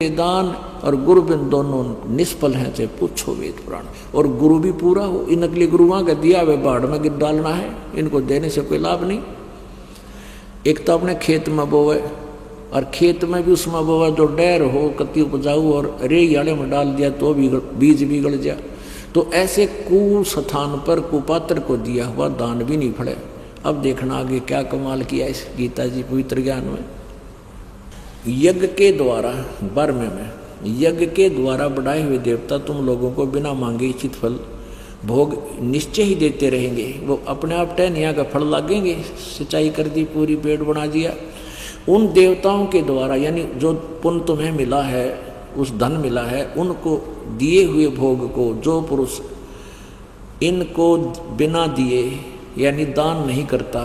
दान और गुरु बिन दोनों निष्फल हैं, चाहे पूछो वेद पुराण। और गुरु भी पूरा हो, इन नकली गुरुओं का दिया वे बाढ़ में गिर डालना है, इनको देने से कोई लाभ नहीं। एक तो अपने खेत में बोवे, और खेत में भी उसमें बोवे जो डैर हो कति उपजाऊ, और रेई आड़े में डाल दिया तो भी बीज बिगड़ जा। तो ऐसे कुस्थान पर कुपात्र को दिया हुआ दान भी नहीं फले। अब देखना आगे क्या कमाल किया इस गीता जी पवित्र ज्ञान में। यज्ञ के द्वारा 12वें में, यज्ञ के द्वारा बढ़ाए हुए देवता तुम लोगों को बिना मांगे इच्छित फल भोग निश्चय ही देते रहेंगे। वो अपने आप टहनिया का फल लागेंगे, सिंचाई कर दी, पूरी पेड़ बना दिया। उन देवताओं के द्वारा, यानी जो पुण्य तुम्हें मिला है, उस धन मिला है, उनको दिए हुए भोग को जो पुरुष इनको बिना दिए यानी दान नहीं करता,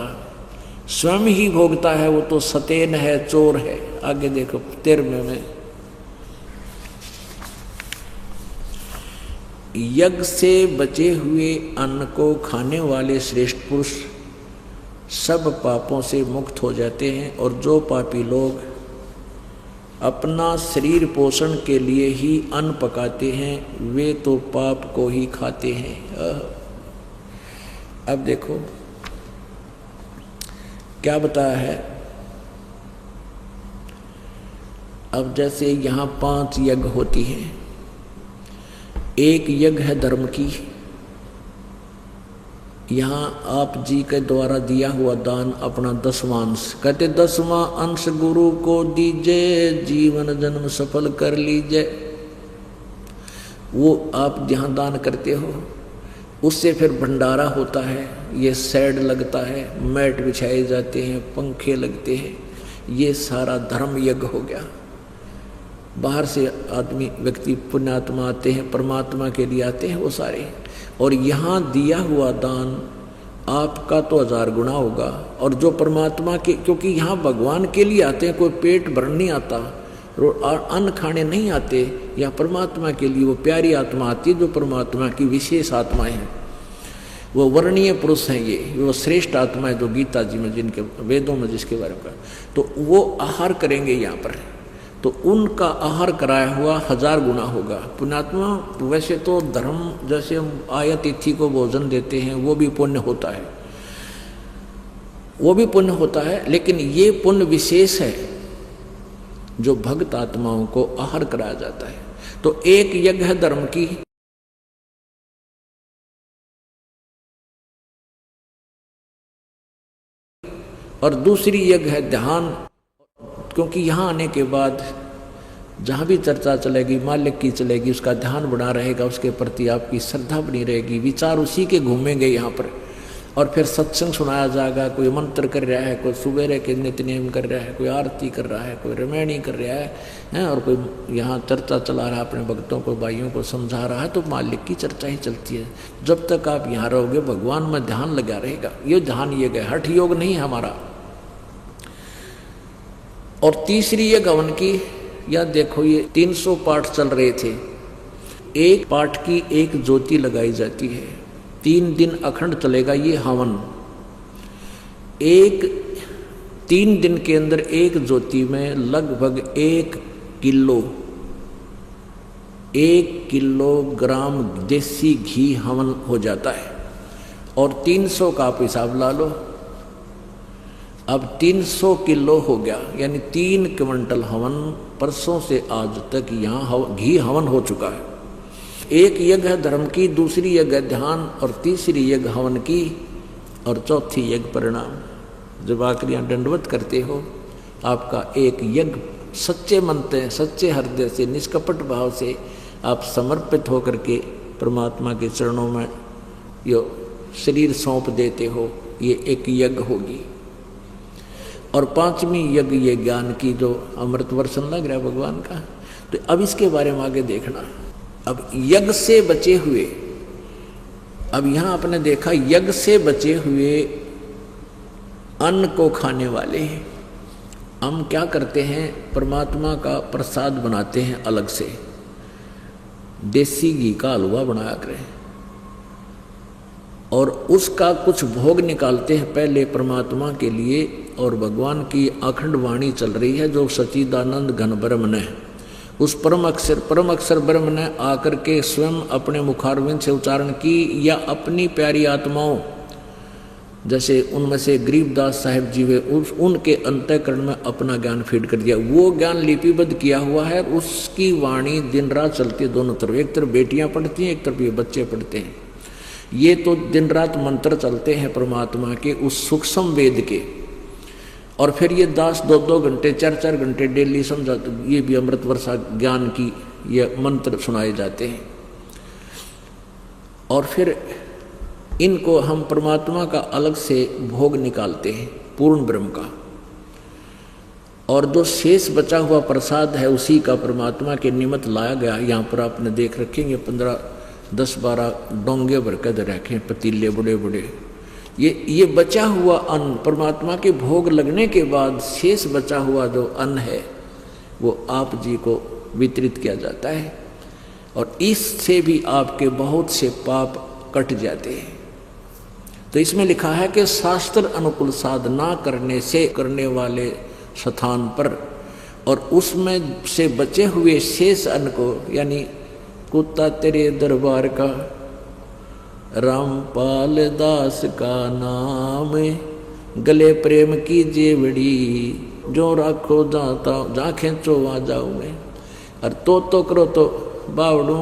स्वयं ही भोगता है, वो तो सतेन है, चोर है। आगे देखो 13वें में, यज्ञ से बचे हुए अन्न को खाने वाले श्रेष्ठ पुरुष सब पापों से मुक्त हो जाते हैं, और जो पापी लोग अपना शरीर पोषण के लिए ही अन्न पकाते हैं वे तो पाप को ही खाते हैं। अब देखो क्या बताया है। अब जैसे यहाँ 5 यज्ञ होती हैं। एक यज्ञ है धर्म की, यहाँ आप जी के द्वारा दिया हुआ दान अपना 10वां अंश, कहते 10वां अंश गुरु को दीजिए, जीवन जन्म सफल कर लीजिए। वो आप जहाँ दान करते हो उससे फिर भंडारा होता है, ये शेड लगता है, मैट बिछाए जाते हैं, पंखे लगते हैं, ये सारा धर्म यज्ञ हो गया। बाहर से आदमी व्यक्ति पुण्यात्मा आते हैं, परमात्मा के लिए आते हैं वो सारे। और यहाँ दिया हुआ दान आपका तो 1000 गुना होगा, और जो परमात्मा के, क्योंकि यहाँ भगवान के लिए आते हैं, कोई पेट भर नहीं आता और अन्न खाने नहीं आते। या परमात्मा के लिए वो प्यारी आत्मा आती है जो परमात्मा की विशेष आत्माएं हैं, वो वर्णीय पुरुष हैं, ये वो श्रेष्ठ आत्मा है जो गीता जी में, जिनके वेदों में जिसके बारे में, तो वो आहार करेंगे यहाँ पर, तो उनका आहार कराया हुआ 1000 गुना होगा। पुण्यात्मा वैसे तो धर्म जैसे हम आया तिथि को भोजन देते हैं वो भी पुण्य होता है, वो भी पुण्य होता है, लेकिन ये पुण्य विशेष है जो भक्त आत्माओं को आहार कराया जाता है। तो एक यज्ञ है धर्म की, और दूसरी यज्ञ है ध्यान। क्योंकि यहाँ आने के बाद जहाँ भी चर्चा चलेगी मालिक की चलेगी, उसका ध्यान बना रहेगा, उसके प्रति आपकी श्रद्धा बनी रहेगी, विचार उसी के घूमेंगे यहाँ पर। और फिर सत्संग सुनाया जाएगा, कोई मंत्र कर रहा है, कोई सुबेरे के नित्य नियम कर रहा है, कोई आरती कर रहा है, कोई रामायणी कर रहा है, और कोई यहाँ चर्चा चला रहा है, अपने भक्तों को भाइयों को समझा रहा है, तो मालिक की चर्चा ही चलती है। जब तक आप यहाँ रहोगे भगवान में ध्यान लगा रहेगा। ये ध्यान ये गए हठ योग नहीं है हमारा। और तीसरी ये हवन की, या देखो ये 300 पाठ चल रहे थे, एक पाठ की एक ज्योति लगाई जाती है, 3 दिन अखंड चलेगा ये हवन। 3 दिन के अंदर एक ज्योति में लगभग 1 किलोग्राम देसी घी हवन हो जाता है। और 300 का आप हिसाब ला लो, अब 300 किलो हो गया, यानी 3 क्विंटल हवन परसों से आज तक यहाँ घी हवन हो चुका है। एक यज्ञ है धर्म की, दूसरी यज्ञ ध्यान, और तीसरी यज्ञ हवन की, और चौथी यज्ञ परिणाम। जब आखिर यहाँ दंडवत करते हो, आपका एक यज्ञ सच्चे मन से, सच्चे हृदय से, निष्कपट भाव से आप समर्पित होकर के परमात्मा के चरणों में यो शरीर सौंप देते हो, ये एक यज्ञ होगी। और 5वीं यज्ञ ये ज्ञान की, जो अमृत वर्षन लग रहा है भगवान का। तो अब इसके बारे में आगे देखना। अब यज्ञ से बचे हुए, अब यहाँ आपने देखा यज्ञ से बचे हुए अन्न को खाने वाले हम क्या करते हैं, परमात्मा का प्रसाद बनाते हैं अलग से, देसी घी का हलवा बनाया करें, और उसका कुछ भोग निकालते हैं पहले परमात्मा के लिए। और भगवान की अखंड वाणी चल रही है जो सच्चिदानंद घन ब्रह्म ने, उस परम अक्षर ब्रह्म ने आकर के स्वयं अपने मुखारविंद से उच्चारण की, या अपनी प्यारी आत्माओं जैसे उनमें से गरीबदास साहिब जी वे उनके अंतःकरण में अपना ज्ञान फीड कर दिया। वो ज्ञान लिपिबद्ध किया हुआ है, उसकी वाणी दिन रात चलती है दोनों तरफ। एक तरफ बेटियां पढ़ती हैं, एक तरफ ये बच्चे पढ़ते हैं। ये तो दिन रात मंत्र चलते हैं परमात्मा के उस सूक्ष्म वेद के। और फिर ये दास 2-2 घंटे 4-4 घंटे डेली समझाते, ये भी अमृत वर्षा ज्ञान की ये मंत्र सुनाए जाते हैं। और फिर इनको हम परमात्मा का अलग से भोग निकालते हैं, पूर्ण ब्रह्म का। और जो शेष बचा हुआ प्रसाद है उसी का परमात्मा के निमित्त लाया गया। यहाँ पर आपने देख रखेंगे 15-10-12 डोंगे भर कर रखे पतीले बड़े बड़े। ये बचा हुआ अन्न परमात्मा के भोग लगने के बाद शेष बचा हुआ जो अन्न है वो आप जी को वितरित किया जाता है। और इससे भी आपके बहुत से पाप कट जाते हैं। तो इसमें लिखा है कि शास्त्र अनुकूल साधना करने से करने वाले स्थान पर और उसमें से बचे हुए शेष अन्न को, यानी कुत्ता तेरे दरबार का, रामपाल दास का नाम, गले प्रेम की जेवड़ी, जो राखो जाता जा खेचो आ जाऊँ मैं, और तो करो तो बावड़ू,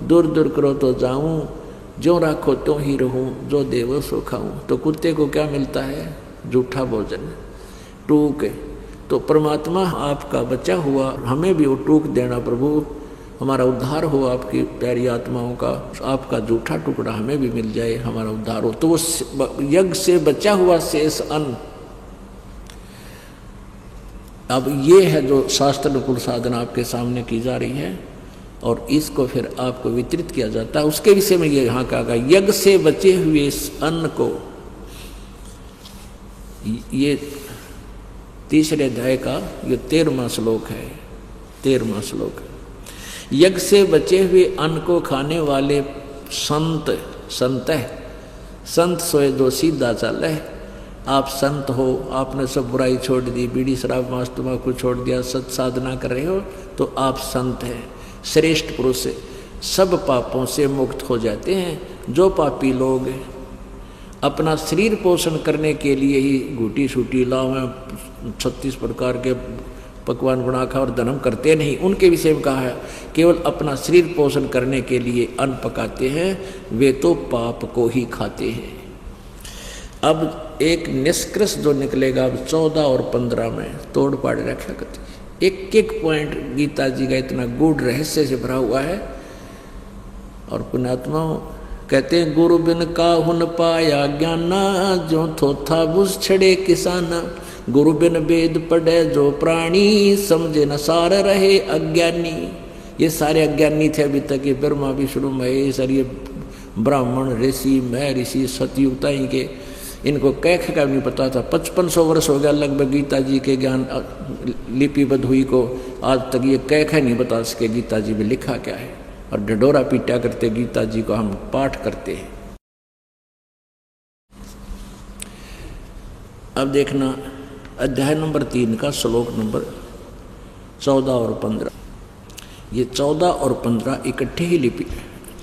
दूर दूर करो तो जाऊँ, जो राखो तो ही रहूं, जो देवो सो खाऊं। तो कुत्ते को क्या मिलता है? जूठा भोजन, टूक। तो परमात्मा आपका बचा हुआ हमें भी वो टूक देना, प्रभु हमारा उद्धार हो, आपकी प्यारी आत्माओं का आपका जूठा टुकड़ा हमें भी मिल जाए, हमारा उद्धार हो। तो वो यज्ञ से बचा हुआ शेष अन्न, अब ये है जो शास्त्र अनुकूल साधना आपके सामने की जा रही है और इसको फिर आपको वितरित किया जाता है। उसके विषय में ये यहाँ कहा गया, यज्ञ से बचे हुए इस अन्न को, ये 3रे अध्याय का ये 13वां श्लोक है, 13वां श्लोक है। यज्ञ से बचे हुए अन्न को खाने वाले संत सोए दो सीधा चल है। आप संत हो, आपने सब बुराई छोड़ दी, बीड़ी शराब मांस तंबाकू छोड़ दिया, सत साधना कर रहे हो, तो आप संत हैं, श्रेष्ठ पुरुष, सब पापों से मुक्त हो जाते हैं। जो पापी लोग अपना शरीर पोषण करने के लिए ही घूटी सूटी लाव में 36 प्रकार के पकवान बना खा और धर्म करते नहीं, उनके विषय में कहा है केवल अपना शरीर पोषण करने के लिए अन्न पकाते हैं, वे तो पाप को ही खाते हैं। अब एक निष्कर्ष जो निकलेगा अब 14 और 15 में तोड़ पाड़ रखा करती, एक एक पॉइंट गीता जी का इतना गूढ़ रहस्य से भरा हुआ है। और पुण्यात्मा कहते हैं, गुरु बिन काहुन पाया ज्ञाना, जो थोथा बुझ छड़े किसाना, गुरु बिन वेद पढ़े जो प्राणी, समझे न सार रहे अज्ञानी। ये सारे अज्ञानी थे अभी तक, ये ब्रह्मा विष्णु महेश और ये ब्राह्मण ऋषि महर्षि सतयुक्ता के, इनको कैख का भी नहीं पता था। 5500 वर्ष हो गया लगभग गीता जी के ज्ञान लिपिबद्ध हुई को, आज तक ये कैख नहीं बता सके गीता जी में लिखा क्या है। और ढिढोरा पीटा करते गीता जी को हम पाठ करते हैं। अब देखना अध्याय नंबर 3 का श्लोक नंबर 14 और 15। ये 14 और 15 इकट्ठे ही लिपि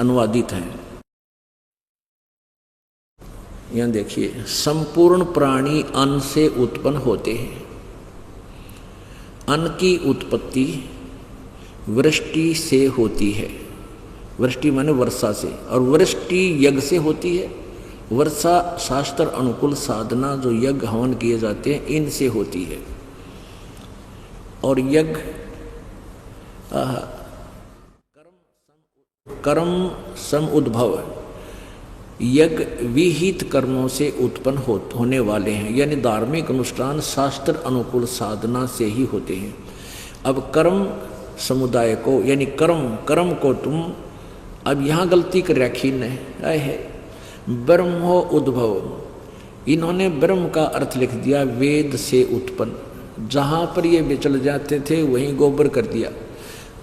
अनुवादित हैं। यहाँ देखिए, संपूर्ण प्राणी अन्न से उत्पन्न होते हैं। अन्न की उत्पत्ति वृष्टि से होती है, वृष्टि माने वर्षा से, और वृष्टि यज्ञ से होती है। वर्षा शास्त्र अनुकूल साधना जो यज्ञ हवन किए जाते हैं इनसे होती है। और यज्ञ कर्म सम उद्भव, यज्ञ विहित कर्मों से उत्पन्न होने वाले हैं, यानी धार्मिक अनुष्ठान शास्त्र अनुकूल साधना से ही होते हैं। अब कर्म समुदाय को, यानी कर्म को तुम, अब यहाँ गलती कर रखी है, ब्रह्मो उद्भव, इन्होंने ब्रह्म का अर्थ लिख दिया वेद से उत्पन्न। जहाँ पर ये विचल जाते थे वहीं गोबर कर दिया।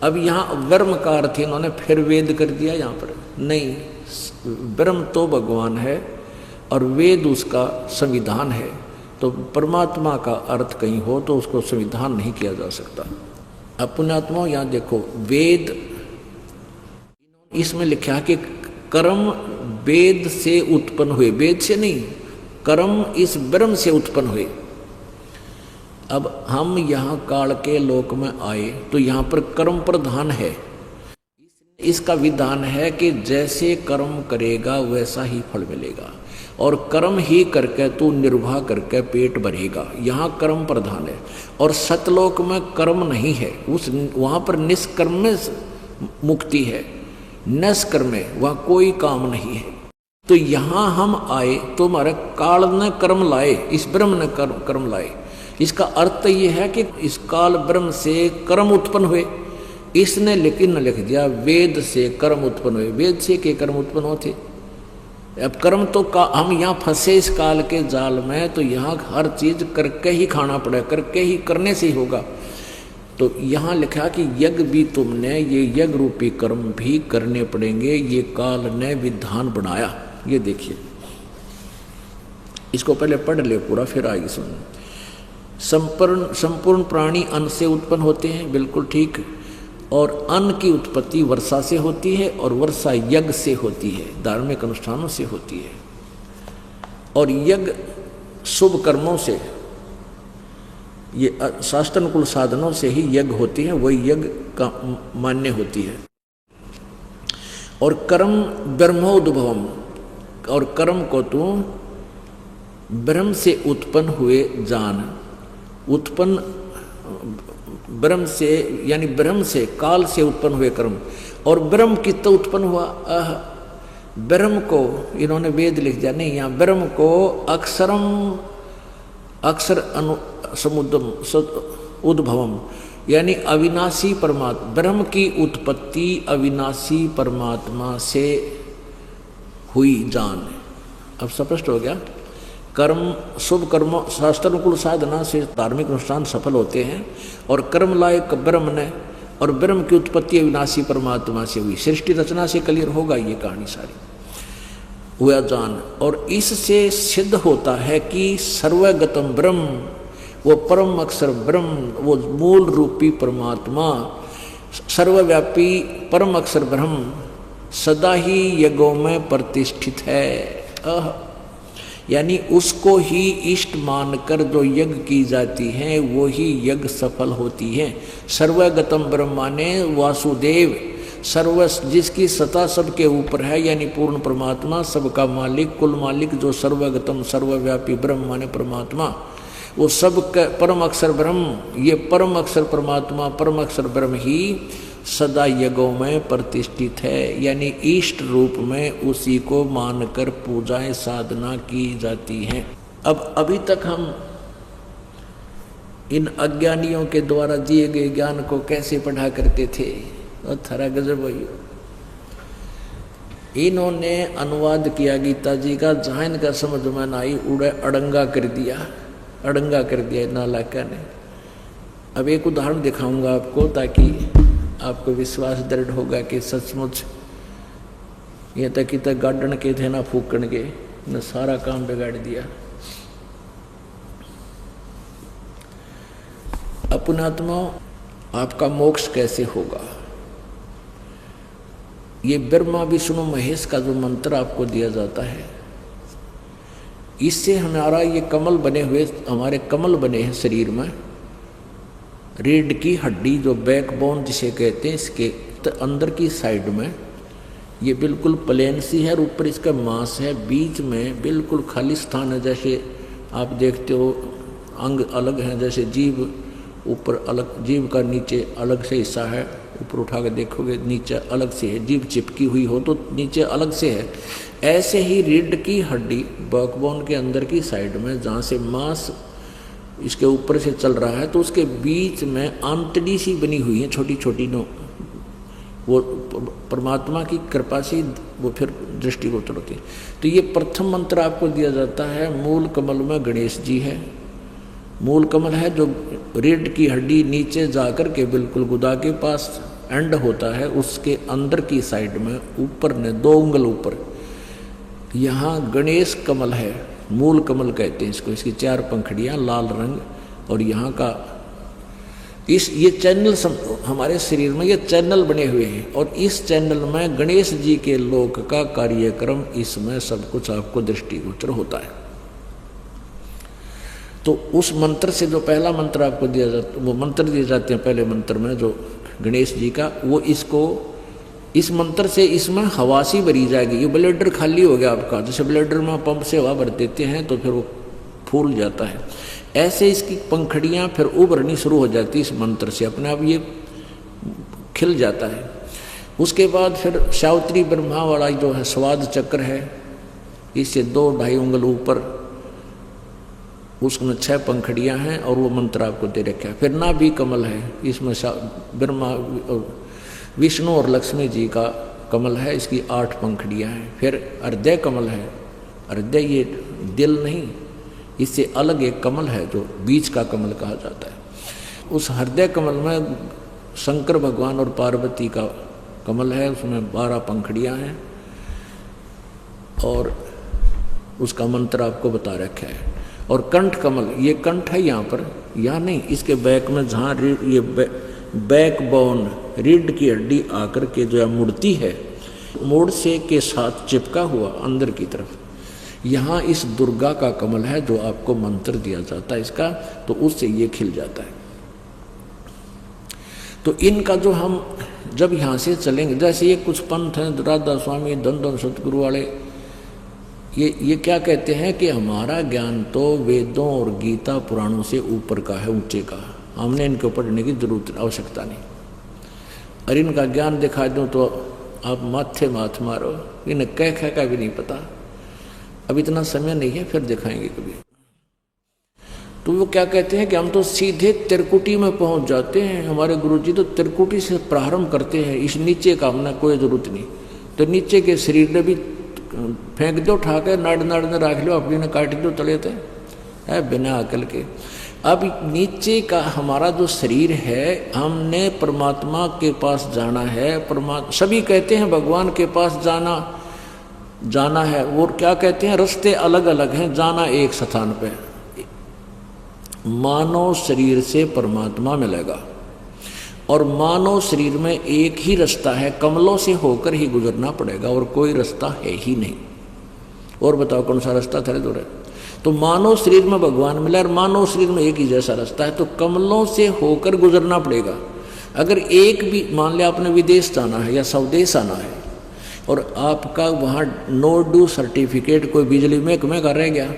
अब यहाँ ब्रह्म का अर्थ इन्होंने फिर वेद कर दिया। यहाँ पर नहीं, ब्रह्म तो भगवान है और वेद उसका संविधान है। तो परमात्मा का अर्थ कहीं हो तो उसको संविधान नहीं किया जा सकता। अब पुण्यात्माओं यहाँ देखो, वेद इसमें लिखा कि कर्म वेद से उत्पन्न हुए, वेद से नहीं, कर्म इस ब्रह्म से उत्पन्न हुए। अब हम यहाँ काल के लोक में आए तो यहाँ पर कर्म प्रधान है। इसका विधान है कि जैसे कर्म करेगा वैसा ही फल मिलेगा, और कर्म ही करके तू निर्वाह करके पेट भरेगा। यहाँ कर्म प्रधान है, और सतलोक में कर्म नहीं है, उस वहाँ पर निष्कर्म में मुक्ति है, निष्कर्म में वहाँ कोई काम नहीं है। तो यहाँ हम आए तो हमारे काल ने कर्म लाए, इस ब्रह्म ने कर्म लाए। इसका अर्थ ये है कि इस काल ब्रह्म से कर्म उत्पन्न हुए। इसने लेकिन लिख दिया वेद से कर्म उत्पन्न हुए, वेद से के कर्म उत्पन्न होते। अब कर्म तो हम यहाँ फंसे इस काल के जाल में, तो यहाँ हर चीज करके ही खाना पड़े, करके ही करने से ही होगा। तो यहाँ लिखा कि यज्ञ भी तुमने, ये यज्ञ रूपी कर्म भी करने पड़ेंगे, ये काल ने विधान बनाया। ये देखिए, इसको पहले पढ़ ले पूरा, फिर आगे सुन। संपूर्ण प्राणी अन्न से उत्पन्न होते हैं, बिल्कुल ठीक। और अन्न की उत्पत्ति वर्षा से होती है, और वर्षा यज्ञ से होती है, धार्मिक अनुष्ठानों से होती है। और यज्ञ शुभ कर्मों से, ये शास्त्रानुकूल साधनों से ही यज्ञ होती है, वही यज्ञ का मान्य होती है। और कर्म ब्रह्मोद्भवम, और कर्म को तू ब्रह्म से उत्पन्न हुए जान। उत्पन्न ब्रह्म से, यानी ब्रह्म से, काल से उत्पन्न हुए कर्म। और ब्रह्म कितना उत्पन्न हुआ? ब्रह्म को इन्होंने वेद लिख दिया, नहीं, यहाँ ब्रह्म को अक्षरम, अक्षर समुद्रम उद्भवम, यानी अविनाशी परमात्मा। ब्रह्म की उत्पत्ति अविनाशी परमात्मा से हुई जान। अब स्पष्ट हो गया। कर्म शुभ कर्मों, शास्त्रानुकूल साधना से धार्मिक अनुष्ठान सफल होते हैं, और कर्म लायक ब्रह्म ने, और ब्रह्म की उत्पत्ति अविनाशी परमात्मा से हुई। सृष्टि रचना से क्लियर होगा ये कहानी सारी, हुआ जान। और इससे सिद्ध होता है कि सर्वगतम ब्रह्म, वो परम अक्षर ब्रह्म, वो मूल रूपी परमात्मा, सर्वव्यापी परम अक्षर ब्रह्म सदा ही यज्ञों में प्रतिष्ठित है। यानी उसको ही इष्ट मानकर जो यज्ञ की जाती है वो ही यज्ञ सफल होती है। सर्वगतम ब्रह्माने वासुदेव, सर्व जिसकी सत्ता सबके ऊपर है, यानी पूर्ण परमात्मा, सबका मालिक, कुल मालिक, जो सर्वगतम सर्वव्यापी ब्रह्म माने परमात्मा, वो सब परम अक्षर ब्रह्म, ये परम अक्षर परमात्मा, परम अक्षर ब्रह्म ही सदा यज्ञों में प्रतिष्ठित है। यानी इष्ट रूप में उसी को मानकर पूजाएं साधना की जाती हैं। अब अभी तक हम इन अज्ञानियों के द्वारा दिए गए ज्ञान को कैसे पढ़ा करते थे, और थरा गजब भाई। इन्होंने अनुवाद किया गीता जी का, जहाँ इनका समझ में ना आई उड़े अड़ंगा कर दिया, अड़ंगा कर दिया नालायका ने। अब एक उदाहरण दिखाऊंगा आपको, ताकि आपको विश्वास दृढ़ होगा कि सचमुच ये तक कि तक गार्डन के थे ना फूकण के, न सारा काम बिगाड़ दिया। अपनात्मा, आपका मोक्ष कैसे होगा? ये ब्रह्मा विष्णु महेश का जो मंत्र आपको दिया जाता है, इससे हमारा ये कमल बने हुए, हमारे कमल बने हैं शरीर में। रीढ़ की हड्डी जो बैकबोन जिसे कहते हैं, इसके अंदर की साइड में ये बिल्कुल प्लेन सी है, और ऊपर इसका मांस है, बीच में बिल्कुल खाली स्थान है। जैसे आप देखते हो अंग अलग हैं, जैसे जीभ ऊपर अलग, जीभ का नीचे अलग से हिस्सा है, ऊपर उठा कर देखोगे नीचे अलग से है, जीभ चिपकी हुई हो तो नीचे अलग से है। ऐसे ही रीढ़ की हड्डी बैकबोन के अंदर की साइड में, जहाँ से मांस इसके ऊपर से चल रहा है, तो उसके बीच में आंतड़ी सी बनी हुई है, छोटी छोटी नो, वो परमात्मा की कृपा से वो फिर दृष्टिगोचर होती है। तो ये प्रथम मंत्र आपको दिया जाता है। मूल कमल में गणेश जी है, मूल कमल है जो रीढ़ की हड्डी नीचे जाकर के बिल्कुल गुदा के पास एंड होता है, उसके अंदर की साइड में ऊपर ने 2 उंगल ऊपर यहाँ गणेश कमल है, मूल कमल कहते हैं इसको। इसकी 4 पंखड़ियाँ, लाल रंग, और यहाँ का ये चैनल हमारे शरीर में ये चैनल बने हुए हैं, और इस चैनल में गणेश जी के लोक का कार्यक्रम, इसमें सब कुछ आपको दृष्टिगोचर होता है। तो उस मंत्र से जो पहला मंत्र आपको दिया जाता, वो मंत्र दिए जाते हैं पहले मंत्र में जो गणेश जी का, वो इस मंत्र से इसमें हवासी भरी जाएगी। ये ब्लेडर खाली हो गया आपका, जैसे ब्लेडर में पंप से हवा भर देते हैं तो फिर वो फूल जाता है, ऐसे इसकी पंखड़ियाँ फिर उभरनी शुरू हो जाती है इस मंत्र से, अपने आप ये खिल जाता है। उसके बाद फिर सावित्री ब्रह्मा वाला जो है स्वाद चक्र है, इससे 2-2.5 उंगल ऊपर उसमें 6 पंखड़ियाँ हैं और वो मंत्र आपको दे रखा है। फिर नाभि कमल है, इसमें ब्रह्मा विष्णु और लक्ष्मी जी का कमल है, इसकी 8 पंखड़ियाँ हैं। फिर हृदय कमल है, हृदय ये दिल नहीं, इससे अलग एक कमल है जो बीच का कमल कहा जाता है। उस हृदय कमल में शंकर भगवान और पार्वती का कमल है, उसमें 12 पंखड़ियाँ हैं और उसका मंत्र आपको बता रखा है। और कंठ कमल, ये कंठ है यहाँ पर, यहाँ नहीं, इसके बैक में जहाँ ये बैक बोन रीढ़ की हड्डी आकर के जो मूर्ति है, मोड़ से के साथ चिपका हुआ अंदर की तरफ, यहाँ इस दुर्गा का कमल है जो आपको मंत्र दिया जाता है इसका, तो उससे ये खिल जाता है। तो इनका जो हम जब यहाँ से चलेंगे, जैसे ये कुछ पंथ हैं, राधा स्वामी, धन सतगुरु वाले, ये क्या कहते हैं कि हमारा ज्ञान तो वेदों और गीता पुराणों से ऊपर का है, ऊंचे का, हमने इनको पढ़ने की जरूरत आवश्यकता नहीं। और इनका ज्ञान दिखा दूँ तो आप माथे माथ मारो, इन्हें कह का भी नहीं पता। अब इतना समय नहीं है, फिर दिखाएंगे कभी। तो वो क्या कहते हैं कि हम तो सीधे त्रिकुटी में पहुंच जाते हैं, हमारे गुरुजी तो त्रिकुटी से प्रारंभ करते हैं, इस नीचे का हमने कोई जरूरत नहीं। तो नीचे के शरीर ने भी फेंक दो, उठा के नाड़ ने रख लो, अपनी ने काट दो तले थे, है बिना अकल के। अब नीचे का हमारा जो शरीर है, हमने परमात्मा के पास जाना है। सभी कहते हैं भगवान के पास जाना है, वो क्या कहते हैं, रास्ते अलग अलग हैं, जाना एक स्थान पे। मानव शरीर से परमात्मा मिलेगा, और मानव शरीर में एक ही रास्ता है, कमलों से होकर ही गुजरना पड़ेगा, और कोई रास्ता है ही नहीं। और बताओ कौन सा रास्ता थोड़े दूर है? तो मानव शरीर में भगवान मिला, और मानव शरीर में एक ही जैसा रास्ता है, तो कमलों से होकर गुजरना पड़ेगा। अगर एक भी, मान लिया आपने विदेश जाना है या स्वदेश आना है, और आपका वहाँ नो ड्यू सर्टिफिकेट कोई बिजली महकमे का रह गया,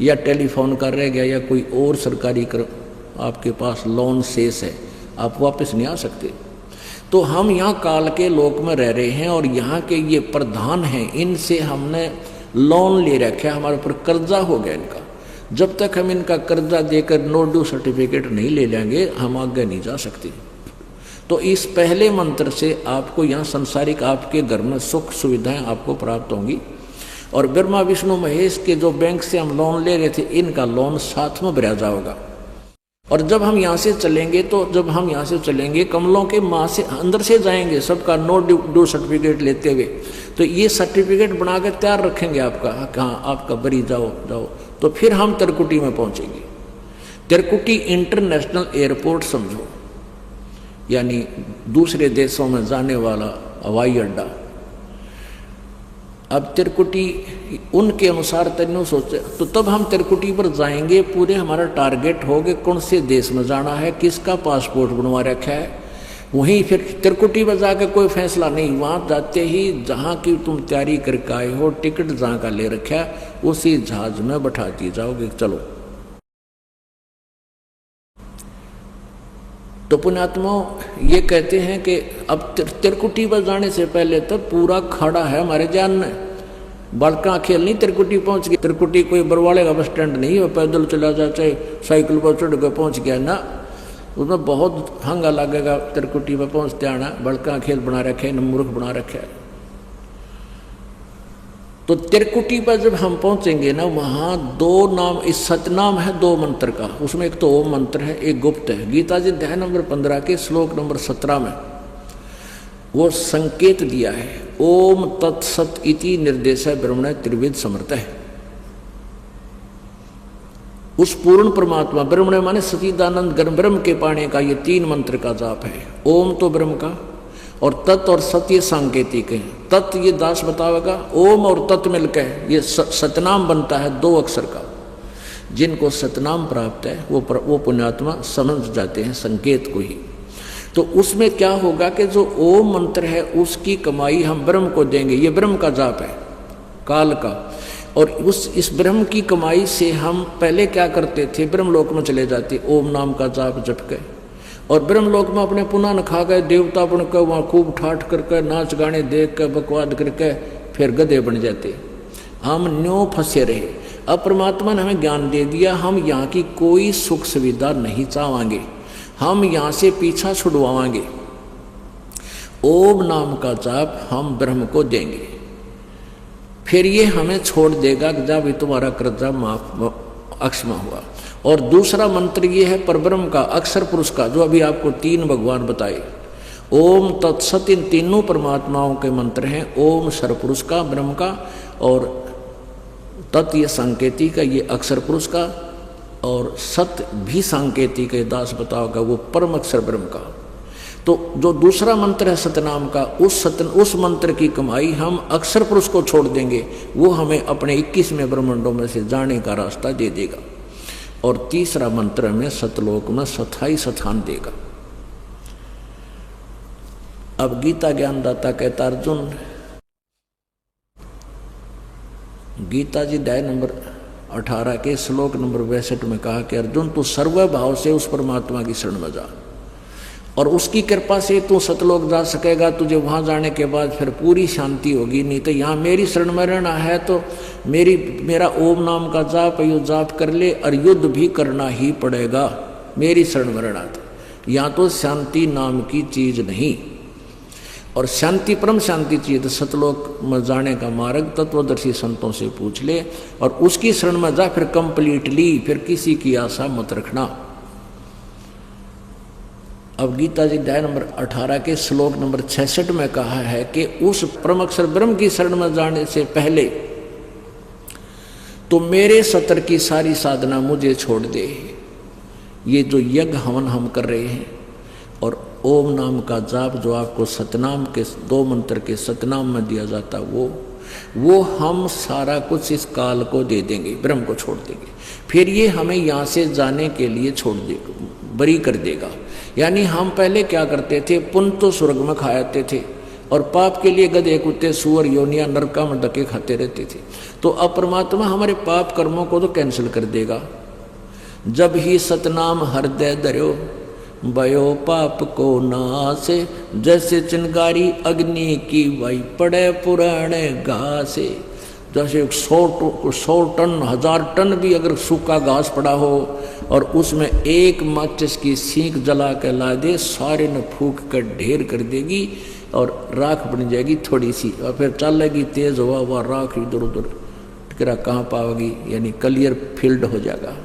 या टेलीफोन का रह गया, या कोई और सरकारी आपके पास लोन शेष है, आप वापस नहीं आ सकते। तो हम यहाँ काल के लोक में रह रहे हैं, और यहाँ के ये प्रधान हैं, इनसे हमने लोन ले रखा है, हमारे ऊपर कर्जा हो गया इनका। जब तक हम इनका कर्जा देकर नो ड्यू सर्टिफिकेट नहीं ले लेंगे, हम आगे नहीं जा सकते। तो इस पहले मंत्र से आपको यहाँ संसारिक आपके घर में सुख सुविधाएं आपको प्राप्त होंगी। और ब्रह्मा विष्णु महेश के जो बैंक से हम लोन ले रहे थे, इनका लोन साथ में भरा जाएगा। और जब हम यहाँ से चलेंगे, तो जब हम यहाँ से चलेंगे कमलों के माँ से अंदर से जाएंगे, सबका नो ड्यू सर्टिफिकेट लेते हुए, तो ये सर्टिफिकेट बना के तैयार रखेंगे आपका, कहाँ आपका बरी जाओ। तो फिर हम त्रिकुटी में पहुँचेंगे। त्रिकुटी इंटरनेशनल एयरपोर्ट समझो, यानी दूसरे देशों में जाने वाला हवाई अड्डा। अब त्रिकुटी उनके अनुसार तन्नु सोचे, तो तब हम त्रिकुटी पर जाएंगे। पूरे हमारा टारगेट हो गए कौन से देश में जाना है, किसका पासपोर्ट बनवा रखा है, वहीं फिर त्रिकुटी में जाकर कोई फैसला नहीं। वहाँ जाते ही जहाँ की तुम तैयारी करके आए हो, टिकट जहाँ का ले रखा है, उसी जहाज में बैठा दिए जाओगे, चलो। तो पुण्यात्मा ये कहते हैं कि अब त्रिकुटी पर जाने से पहले तो पूरा खड़ा है हमारे जान में। बालका खेल नहीं त्रिकुटी पहुंच गए। त्रिकुटी कोई बरवाड़े का बस स्टैंड नहीं है, पैदल चला जाए चाहे साइकिल पर चढ़ के पहुंच गया ना, उसमें बहुत हंगा लगेगा त्रिकुटी पर पहुंचते आना। बड़का खेल बना रखे, मूर्ख बना रखे है। तो त्रिकुटी पर जब हम पहुंचेंगे ना, वहाँ 2 नाम, इस सतनाम है 2 मंत्र का, उसमें एक तो ओम मंत्र है, एक गुप्त है। गीता जी अध्याय नंबर 15 के श्लोक नंबर 17 में वो संकेत दिया है, ओम तत्सत इति निर्देश ब्रह्मण त्रिविध समर्थ है। उस पूर्ण परमात्मा ब्रह्मणे माने सच्चिदानंद ब्रह्म के पाने का ये 3 मंत्र का जाप है। ओम तो ब्रह्म का, और तत् और सत्य सांकेतिक है। तत् ये दास बतावेगा, ओम और तत् मिलकर ये सतनाम बनता है 2 अक्षर का। जिनको सतनाम प्राप्त है वो पुण्यात्मा समझ जाते हैं संकेत को ही। तो उसमें क्या होगा कि जो ओम मंत्र है उसकी कमाई हम ब्रह्म को देंगे। ये ब्रह्म का जाप है काल का, और इस ब्रह्म की कमाई से हम पहले क्या करते थे, ब्रह्मलोक में चले जाते ओम नाम का जाप जप के, और ब्रह्मलोक में अपने पुनः खा गए देवता बन कर वहाँ खूब ठाठ करके नाच गाने देख कर बकवाद करके फिर गधे बन जाते। हम न्यों फंसे रहे। अब परमात्मा ने हमें ज्ञान दे दिया, हम यहाँ की कोई सुख सुविधा नहीं चाहेंगे, हम यहाँ से पीछा छुड़वाएंगे। ओम नाम का जाप हम ब्रह्म को देंगे, फिर ये हमें छोड़ देगा जब भी तुम्हारा कर्जा माफ अक्षमा हुआ। और दूसरा मंत्र ये है परब्रह्म का, अक्षर पुरुष का, जो अभी आपको 3 भगवान बताए। ओम तत्सत, इन तीनों परमात्माओं के मंत्र हैं। ओम सरपुरुष का ब्रह्म का, और तत् ये सांकेती का, ये अक्षर पुरुष का, और सत भी सांकेती के दास बताओगा वो परम अक्षर ब्रह्म का। तो जो दूसरा मंत्र है सतनाम का, उस मंत्र की कमाई हम अक्षर पुरुष को छोड़ देंगे, वो हमें अपने 21वें ब्रह्मांडों में से जाने का रास्ता दे देगा। और तीसरा मंत्र में सतलोक में स्थायी स्थान देगा। अब गीता ज्ञानदाता कहता अर्जुन, गीता जी अध्याय नंबर 18 के श्लोक नंबर 62 में कहा कि अर्जुन तू सर्वभाव से उस परमात्मा की शरण में जा, और उसकी कृपा से तू सतलोक जा सकेगा। तुझे वहां जाने के बाद फिर पूरी शांति होगी। नहीं तो यहाँ मेरी शरण में रहना है तो मेरा ओम नाम का जाप यो जाप कर ले, और युद्ध भी करना ही पड़ेगा। मेरी शरण में रहना था, यहाँ तो शांति नाम की चीज नहीं, और शांति परम शांति चाहिए तो सतलोक में जाने का मार्ग तत्वदर्शी संतों से पूछ ले, और उसकी शरण में जा फिर कंप्लीटली, फिर किसी की आशा मत रखना। अब गीता जी अध्याय नंबर 18 के श्लोक नंबर 66 में कहा है कि उस परम अक्षर ब्रह्म की शरण में जाने से पहले तो मेरे सत्र की सारी साधना मुझे छोड़ दे। ये जो यज्ञ हवन हम कर रहे हैं, और ओम नाम का जाप जो आपको सतनाम के 2 मंत्र के सतनाम में दिया जाता, वो हम सारा कुछ इस काल को दे देंगे, ब्रह्म को छोड़ देंगे। फिर ये हमें यहाँ से जाने के लिए छोड़ देगा, बरी कर देगा। यानी हम पहले क्या करते थे, पुण्य तो स्वर्ग में खाते थे, और पाप के लिए गधे कुत्ते सूअर योनिया नरका में धक्के खाते रहते थे। तो अब परमात्मा हमारे पाप कर्मों को तो कैंसिल कर देगा। जब ही सतनाम हृदय धर्यो भयो पाप को नासे, जैसे चिंगारी अग्नि की वही पड़े पुराने घासे। जैसे 100 टन 1000 टन भी अगर सूखा घास पड़ा हो और उसमें एक माचिस की सीख जला के ला दे, सारे ने फूक कर ढेर कर देगी और राख बन जाएगी थोड़ी सी, और फिर चलेगी तेज हवा, वह राख इधर उधर टिकरा कहाँ पाओगी, यानी क्लियर फील्ड हो जाएगा।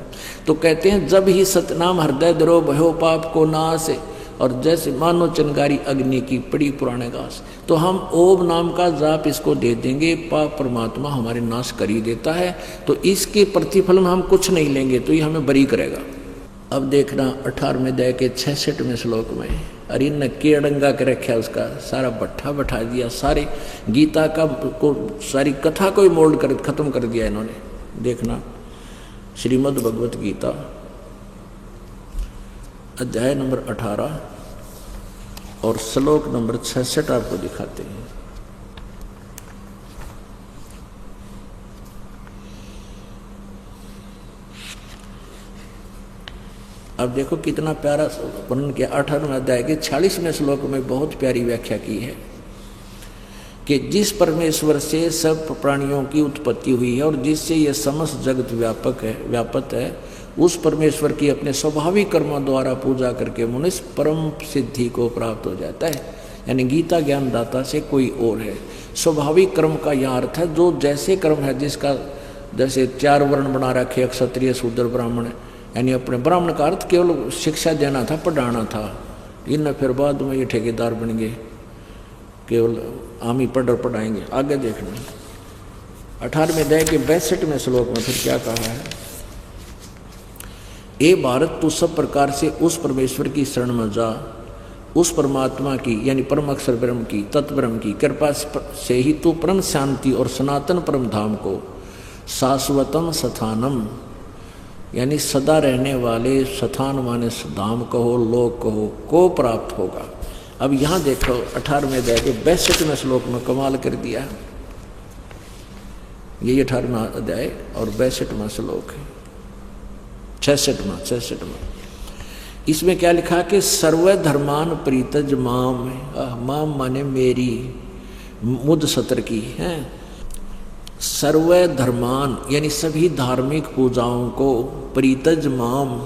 तो कहते हैं जब ही सतनाम हृदय धरो भयो पाप को नाश, और जैसे मानो चिंगारी अग्नि की पड़ी पुराने घास। तो हम ओम नाम का जाप इसको दे देंगे, पाप परमात्मा हमारे नाश कर ही देता है। तो इसके प्रतिफल में हम कुछ नहीं लेंगे, तो ये हमें बरी करेगा। अब देखना 18वें अध्याय के 66वें श्लोक में, अरे न केड़ंगा के रखा उसका सारा भट्ठा बैठा दिया, सारे गीता का को सारी कथा को ही मोल्ड कर खत्म कर दिया इन्होंने। देखना श्रीमद् भगवत गीता अध्याय नंबर 18 और श्लोक नंबर 66 आपको दिखाते हैं। अब देखो कितना प्यारा वर्णन किया। 18वें अध्याय के 46वें श्लोक में बहुत प्यारी व्याख्या की है कि जिस परमेश्वर से सब प्राणियों की उत्पत्ति हुई है और जिससे यह समस्त जगत व्यापक है, उस परमेश्वर की अपने स्वाभाविक कर्मों द्वारा पूजा करके मनुष्य परम सिद्धि को प्राप्त हो जाता है। यानी गीता ज्ञानदाता से कोई और है। स्वाभाविक कर्म का यह अर्थ है जो जैसे कर्म है, जिसका जैसे 4 वर्ण बना रखे, क्षत्रिय शूद्र ब्राह्मण, यानी अपने ब्राह्मण का अर्थ केवल शिक्षा देना था, पढ़ाना था। इन फिर बाद में ये ठेकेदार बन गए, केवल हम ही पढ़ाएंगे। आगे देखना 18वें अध्याय के 62वें श्लोक में फिर क्या कहा है। ए भारत तू सब प्रकार से उस परमेश्वर की शरण में जा, उस परमात्मा की यानी परम अक्षर ब्रह्म की, तत्ब्रह्म की कृपा से ही तू परम शांति और सनातन परम धाम को शाश्वतम स्थानम यानी सदा रहने वाले स्थान माने धाम कहो, लोक कहो को प्राप्त होगा। अब यहाँ देखो 18वें अध्याय के 62वें श्लोक में कमाल कर दिया। ये 18वां अध्याय और 62वां श्लोक है, 66वां। इसमें क्या लिखा कि सर्वधर्मान प्रीतज माम, माम माने मेरी, मुझ सतर की है। सर्वधर्मान यानी सभी धार्मिक पूजाओं को, प्रीतज माम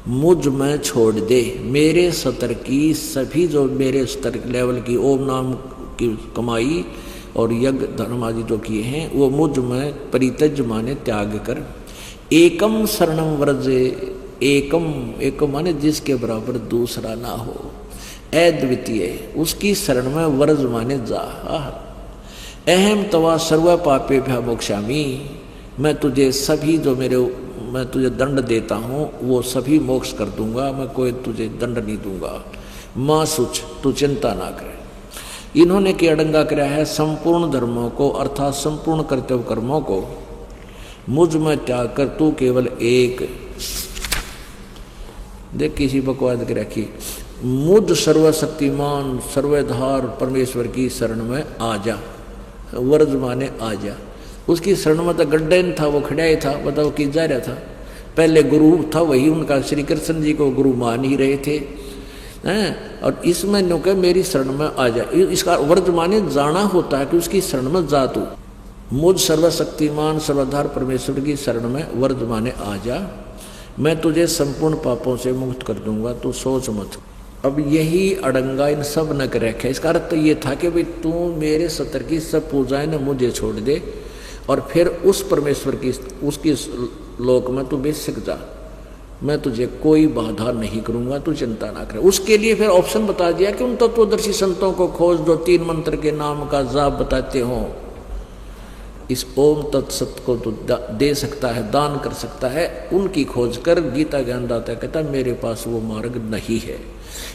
मुझ में छोड़ दे, मेरे सतर की सभी जो मेरे स्तर लेवल की ओम नाम की कमाई और यज्ञ धर्म आदि जो किए हैं वो मुझ में परित्यज माने त्याग कर। एकम शरणम व्रज, एकम माने जिसके बराबर दूसरा ना हो, अद्वितीय उसकी शरण में व्रज माने जा। अहम तवा सर्व पापे भ्या मोक्षामी, मैं तुझे सभी जो मैं तुझे दंड देता हूँ वो सभी मोक्ष कर दूंगा, मैं कोई तुझे दंड नहीं दूंगा। माँ सुच तू चिंता ना करे। इन्होंने क्या अड़ंगा कराया है, संपूर्ण धर्मों को अर्थात संपूर्ण कर्तव्य कर्मों को मुझ में त्याग कर तू केवल एक, देख किसी बकवाद के रखी, मुझ सर्वशक्तिमान सर्वधार परमेश्वर की शरण में आ जा। वर्ज माने आ जा, उसकी शरण में तो गड्ढा नहीं था, वो खड़ा ही था, बताओ कि जा रहा था। पहले गुरु था वही उनका, श्री कृष्ण जी को गुरु मान ही रहे थे हैं। और इसमें नो के मेरी शरण में आ जा, इसका वर्ज माने जाना होता है कि उसकी शरण में जा तू। मुझ सर्वशक्तिमान सर्वधार परमेश्वर की शरण में वर्ज माने आ जा, मैं तुझे संपूर्ण पापों से मुक्त कर दूंगा, तू सोच मत। अब यही अड़ंगा इन सब न कर रखे। इसका अर्थ तो ये था कि भाई तू मेरे सतर की सब पूजाएं न मुझे छोड़ दे और फिर उस परमेश्वर की उसकी लोक में तू बेशक जा, मैं तुझे कोई बाधा नहीं करूंगा, तू चिंता ना करे। उसके लिए फिर ऑप्शन बता दिया कि उन तत्वदर्शी संतों को खोज दो, 3 मंत्र के नाम का जाप बताते हो, इस ओम तत्सत को तो दे सकता है, दान कर सकता है, उनकी खोज कर। गीता ज्ञानदाता कहता मेरे पास वो मार्ग नहीं है,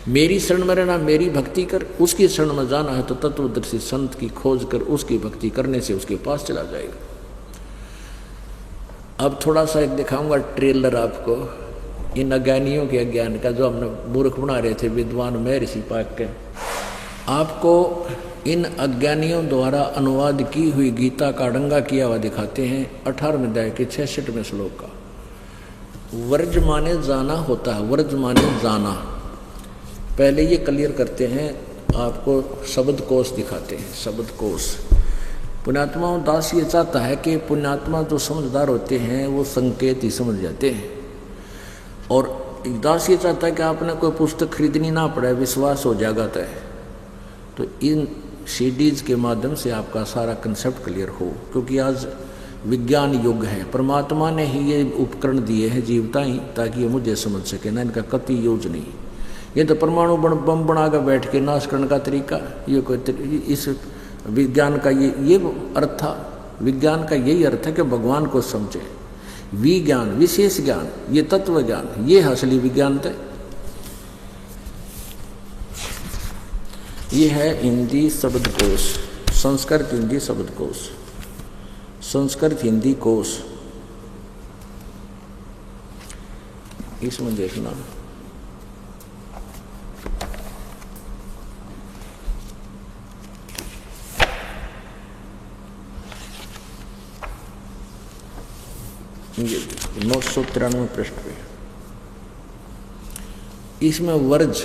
मेरी शरण में रहना, मेरी भक्ति कर। उसकी शरण में जाना है तो तत्वदर्शी संत की खोज कर, उसकी भक्ति करने से उसके पास चला जाएगा। अब थोड़ा सा एक दिखाऊंगा ट्रेलर आपको इन अज्ञानियों के अज्ञान का, जो हमने मूर्ख बना रहे थे विद्वान महर्षि पाक के। आपको इन अज्ञानियों द्वारा अनुवाद की हुई गीता का अड़ंगा किया हुआ दिखाते हैं 18वें अध्याय के 66वें श्लोक का। वर्ज माने जाना होता है, वर्ज माने जाना। पहले ये क्लियर करते हैं, आपको शब्द कोश दिखाते हैं। शब्द कोश पुण्यात्मा दास ये चाहता है कि पुण्यात्मा जो समझदार होते हैं वो संकेत ही समझ जाते हैं, और दास ये चाहता है कि आपने कोई पुस्तक खरीदनी ना पड़े, विश्वास हो जाएगा तय। तो इन सीडीज के माध्यम से आपका सारा कंसेप्ट क्लियर हो, क्योंकि आज विज्ञान युग है, परमात्मा ने ही ये उपकरण दिए हैं जीवता ही, ताकि ये मुझे समझ सके ना, इनका कति यूज नहीं। ये तो परमाणु बम बना कर बैठ के नाश करने का तरीका, ये कोई इस विज्ञान का ये अर्थ था। विज्ञान का यही अर्थ है कि भगवान को समझे। विज्ञान विशेष ज्ञान, ये तत्व ज्ञान, ये असली विज्ञान थे। ये है हिंदी शब्दकोश, संस्कृत हिंदी शब्दकोश, संस्कृत हिंदी कोश। इसमें देखना ये 993 पृष्ठ पे। इसमें वर्ज,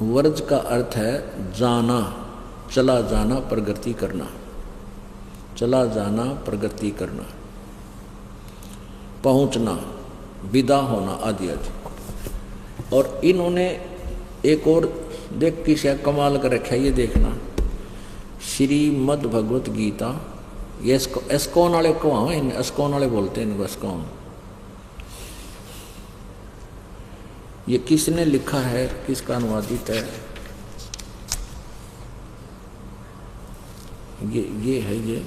वर्ज का अर्थ है जाना, चला जाना, प्रगति करना, चला जाना, प्रगति करना, पहुंचना, विदा होना आदि आदि। और इन्होंने एक और देख किसी कमाल कर रखा है, ये देखना श्रीमद् भगवत गीता। ये एस्कॉन वाले को एस्कॉन वाले बोलते हैं इनको, एस्कॉन। ये किसने लिखा है, किसका अनुवादित है, ये है ये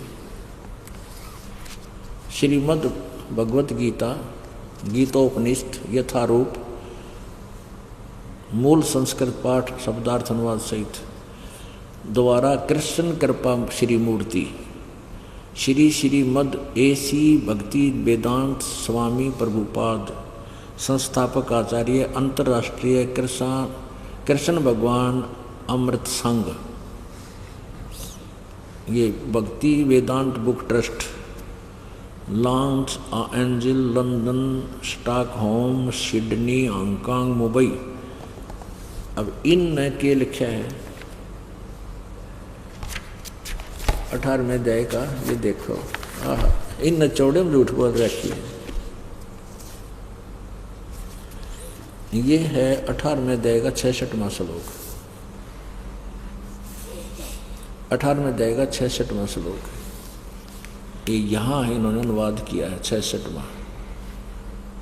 श्रीमद् भगवत गीता गीतोपनिषद यथारूप मूल संस्कृत पाठ शब्दार्थ अनुवाद सहित द्वारा कृष्ण कृपा श्री मूर्ति श्री श्रीमद एसी भक्ति वेदांत स्वामी प्रभुपाद संस्थापक आचार्य अंतर्राष्ट्रीय कृष्ण भगवान अमृत संघ, ये Bhakti Vedanta book trust, Los Angeles, London, Stockholm, Sydney, Hong Kong, Mumbai. अब इन के लिखा है 18वें अध्याय का, ये देखो इन चौड़े में झूठ बोल रखी है। ये है 18वें अध्याय का 66वां श्लोक, 18वें अध्याय का 66वां श्लोक। ये यहाँ इन्होंने अनुवाद किया है 66वां।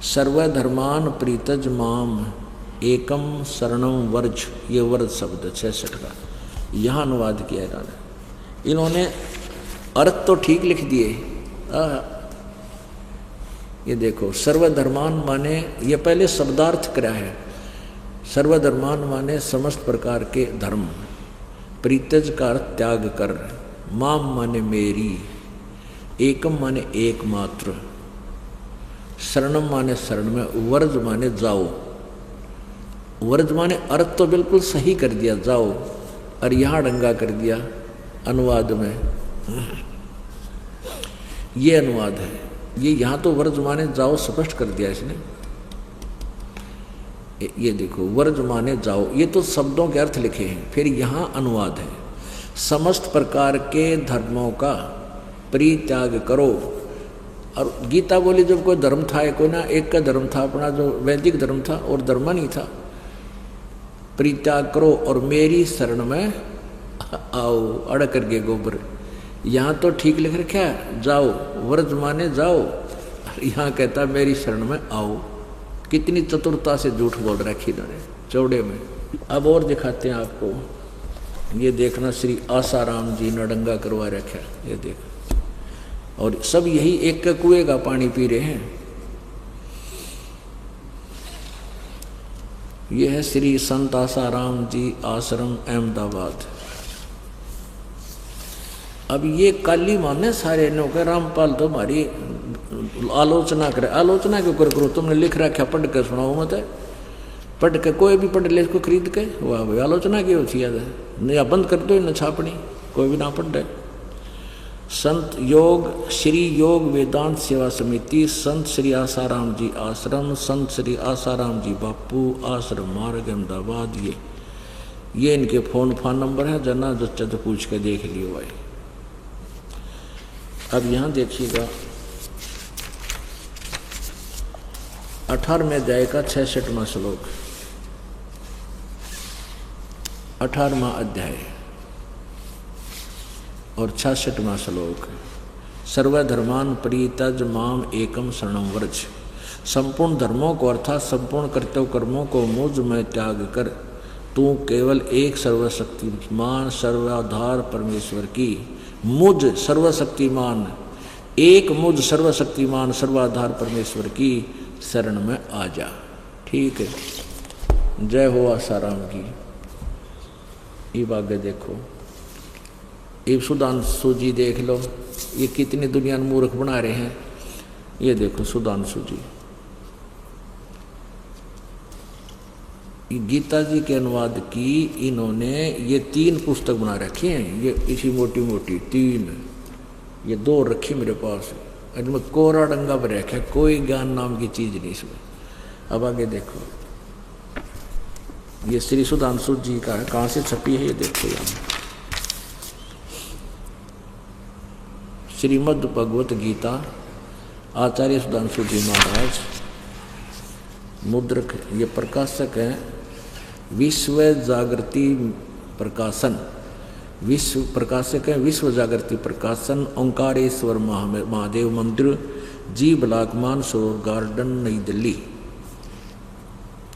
सर्वधर्मान प्रीतज माम एकम शरणम वर्ज, ये वर्ज शब्द 66 का यहाँ अनुवाद किया है इन्होंने। अर्थ तो ठीक लिख दिए। ये देखो सर्वधर्मान माने, ये पहले शब्दार्थ करा है। सर्वधर्मान माने समस्त प्रकार के धर्म, प्रीतज का अर्थ त्याग कर, माम माने मेरी, एकम माने एकमात्र, शरणम माने शरण में, वर्ज माने जाओ। वर्ज माने अर्थ तो बिल्कुल सही कर दिया जाओ, और यहाँ डंगा कर दिया अनुवाद में। ये अनुवाद है, ये यहाँ तो वर्ज माने जाओ स्पष्ट कर दिया इसने। ये देखो वर्ज माने जाओ, ये तो शब्दों के अर्थ लिखे हैं, फिर यहाँ अनुवाद है। समस्त प्रकार के धर्मों का परित्याग करो। और गीता बोली जब कोई धर्म था, कोई ना एक का धर्म था अपना, जो वैदिक धर्म था और धर्म नहीं था। परित्याग करो और मेरी शरण में आओ, अड़ करके गोबर। यहाँ तो ठीक लिख रखा है जाओ, वर्ज माने जाओ, यहाँ कहता मेरी शरण में आओ। कितनी चतुरता से झूठ बोल रखी इन्होंने चौड़े में। अब और दिखाते हैं आपको, ये देखना श्री आसाराम जी नडंगा करवा रखा, ये देख। और सब यही एक के कुएं का पानी पी रहे हैं। ये है श्री संत आसाराम जी आश्रम अहमदाबाद। अब ये काली माने सारे ने कह रामपाल तो हमारी आलोचना करे। आलोचना क्यों करो, तुमने लिख रखा पढ़ के सुनाओ मत है। पढ़ के कोई भी पढ़ ले इसको खरीद के, वाह भाई आलोचना क्यों होती है, या बंद कर दो न छापनी, कोई भी ना पढ़ रहे। संत योग श्री योग वेदांत सेवा समिति, संत श्री आसाराम जी आश्रम, संत श्री आसाराम जी बापू आश्रम मार्ग अहमदाबाद। ये इनके फोन नंबर है, जना जो तो पूछ के देख लियो भाई। अब यहाँ देखिएगा 18वें अध्याय का 66वां श्लोक, 18वां अध्याय और 66वां श्लोक। सर्वधर्मान परित्यज माम एकम शरणम व्रज। संपूर्ण धर्मों को अर्थात संपूर्ण कर्तव्य कर्मों को मुझ में त्याग कर तू केवल एक सर्वशक्तिमान सर्वाधार परमेश्वर की, मुझ सर्वशक्तिमान, एक मुझ सर्वशक्तिमान सर्वाधार परमेश्वर की शरण में आ जा। ठीक है, जय हो आसाराम की। ये आगे देखो, ये सुधांशु जी देख लो, ये कितनी दुनिया में मूर्ख बना रहे हैं। ये देखो सुधांशु जी, गीता जी के अनुवाद की इन्होंने ये 3 पुस्तक बना रखी हैं। ये इसी मोटी मोटी 3, ये 2 रखी मेरे पास, इनमें कोरा डंगा पर रखा है, कोई ज्ञान नाम की चीज नहीं इसमें। अब आगे देखो, ये श्री सुधांशु जी का है, कहाँ से छपी है ये देखो। यहाँ श्रीमद् भगवत गीता, आचार्य सुधांशु जी महाराज, मुद्रक, ये प्रकाशक हैं विश्व जागृति प्रकाशन, विश्व प्रकाशक है विश्व जागृति प्रकाशन, ओंकारेश्वर महादेव मंदिर, जी ब्लॉक मानसरोवर गार्डन, नई दिल्ली।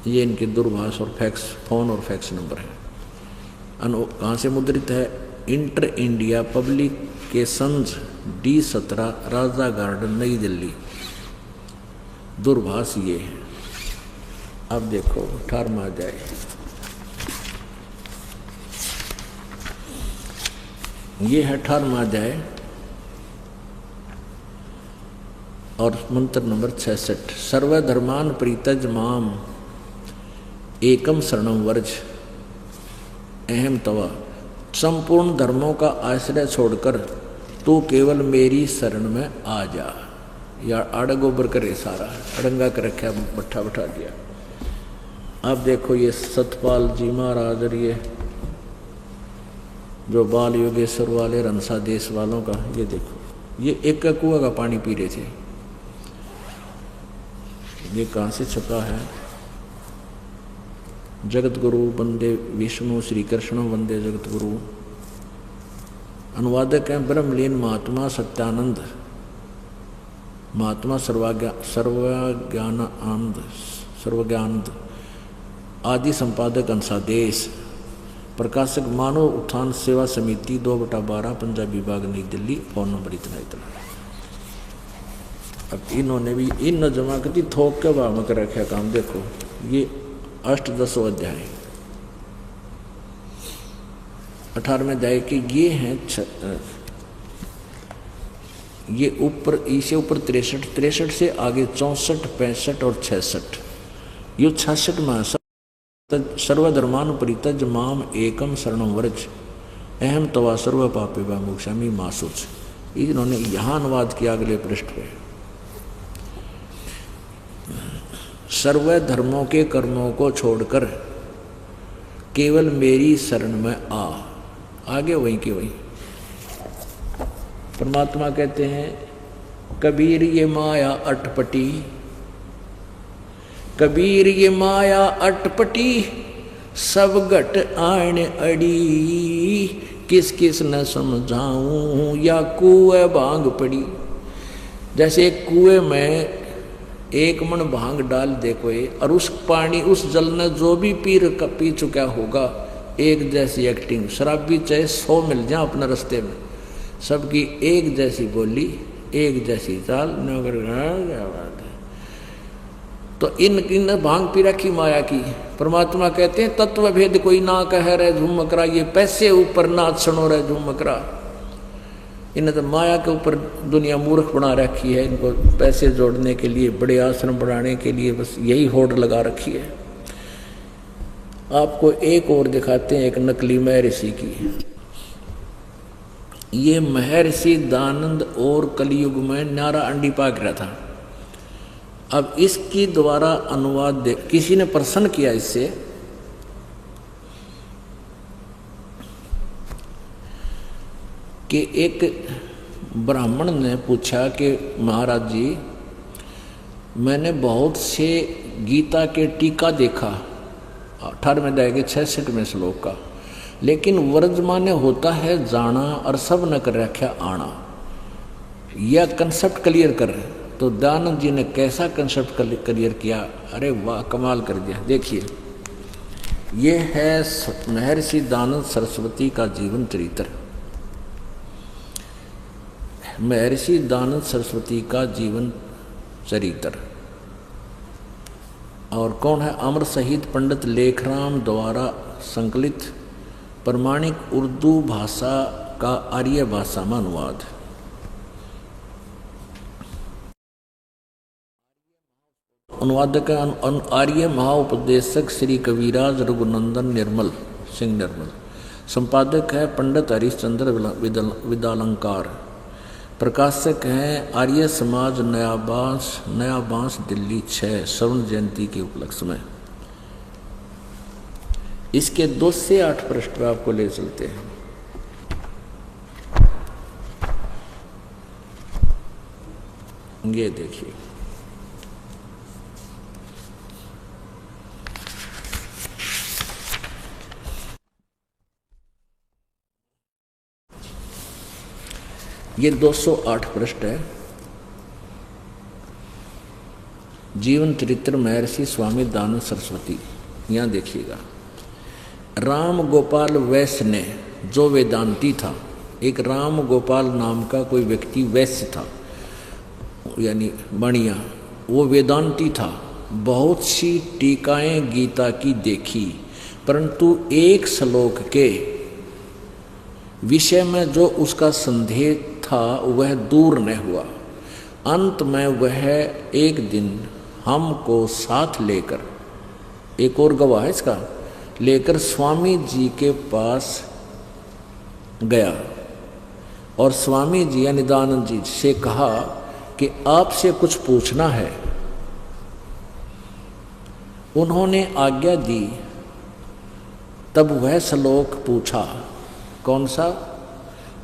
ये इनके दूरभाष और फैक्स, फोन और फैक्स नंबर है। कहाँ से मुद्रित है? इंटर इंडिया पब्लिकेशंस, D17, राजा गार्डन, नई दिल्ली। दूरभाष ये है। अब देखो 18वां अध्याय, ये है 18वां अध्याय और मंत्र नंबर 66। सर्वधर्मान प्रीतज माम एकम शरणम वर्ज अहम तवा। संपूर्ण धर्मों का आश्रय छोड़कर तू केवल मेरी शरण में आ जा। या आड़ा गोबर करे सारा अड़ंगा कर रखा, बट्ठा बैठा दिया। अब देखो ये सतपाल जी महाराज और ये जो बाल योगेश्वर वाले रनसा देश वालों का, ये देखो ये एक कुआं का पानी पी रहे थे। ये कहाँ से छपा है? जगत गुरु वंदे विष्णु श्री कृष्ण वंदे जगत गुरु। अनुवादक हैं ब्रह्मलीन महात्मा सत्यानंद, महात्मा सर्वज्ञानंद आदि संपादक अंसादेश। प्रकाशक मानव उत्थान सेवा समिति 2/12 पंजाबी बाग नई दिल्ली। फोन नंबर इतना। अब इन्होंने भी इन जमा कर दी, थोक के भाव में कर रखा काम। देखो ये 8-10 अध्याय 18वें अध्याय के ये हैं। ये ऊपर इसे ऊपर 63 से आगे 64, 65 और 66। यो 66 में सर्वधर्मान परित्यज माम एकम शरणम व्रज अहम तवा सर्व पापे व मोक्षामि मा शुच। इन्होंने यहाँ अनुवाद किया अगले पृष्ठ पे। सर्व धर्मों के कर्मों को छोड़कर केवल मेरी शरण में आ। आगे वहीं के वहीं परमात्मा कहते हैं, कबीर ये माया अटपटी, कबीर ये माया अटपटी, सब घट आण अड़ी, किस किस न समझाऊं या कुएं भांग पड़ी। जैसे एक कुएं में 1 मन भांग डाल दे कोई, और उस पानी उस जल ने जो भी पी चुका होगा, एक जैसी एक्टिंग। शराबी चाहे 100 मिल जाए अपने रास्ते में, सबकी एक जैसी बोली, एक जैसी चाल, नगर क्या बात है। तो इन भांग पी रखी माया की। परमात्मा कहते हैं तत्व भेद कोई ना कह रहे झूमकरा, ये पैसे ऊपर नाच सुनो रहे झूमकरा। इन्हें तो माया के ऊपर दुनिया मूर्ख बना रखी है। इनको पैसे जोड़ने के लिए, बड़े आश्रम बढ़ाने के लिए बस यही होड़ लगा रखी है। आपको एक और दिखाते हैं, एक नकली महर्षि की। ये महर्षि दानंद और कलयुग में न्यारा अंडी पाक रहा था। अब इसकी द्वारा अनुवाद किसी ने प्रश्न किया इससे कि एक ब्राह्मण ने पूछा कि महाराज जी, मैंने बहुत से गीता के टीका देखा 18वें अध्याय के 66वें श्लोक का, लेकिन वर्ज माने होता है जाना और सब न कर रखा आना। यह कंसेप्ट क्लियर कर रहे। तो दयानंद जी ने कैसा कंसेप्ट क्लियर किया, अरे वाह कमाल कर दिया। देखिए ये है महर्षि दानंद सरस्वती का जीवन चरित्र। महर्षि दानंद सरस्वती का जीवन चरित्र। और कौन है? अमर शहीद पंडित लेखराम द्वारा संकलित प्रमाणिक उर्दू भाषा का आर्य भाषा में अनुवाद। अनुवादक आर्य महाउपदेशक श्री कविराज रघुनंदन निर्मल सिंह निर्मल। संपादक है पंडित हरिश्चंद्र विदालंकार। प्रकाशक हैं आर्य समाज नया बांस दिल्ली 6 स्वर्ण जयंती के उपलक्ष्य में। इसके 2 से 8 पृष्ठ पर आपको ले चलते हैं। ये देखिए, ये 208 पृष्ठ है। जीवन चरित्र महर्षि स्वामी दानंद सरस्वती। यहाँ देखिएगा, राम गोपाल वैश्य ने, जो वेदांती था, एक राम गोपाल नाम का कोई व्यक्ति वैश्य था, यानी बणिया, वो वेदांती था, बहुत सी टीकाएं गीता की देखी, परंतु एक श्लोक के विषय में जो उसका संदेह था वह दूर न हुआ। अंत में वह एक दिन हमको साथ लेकर, एक और गवाह है इसका, लेकर स्वामी जी के पास गया और स्वामी जी यानी दयानंद जी से कहा कि आपसे कुछ पूछना है। उन्होंने आज्ञा दी। तब वह श्लोक पूछा, कौन सा?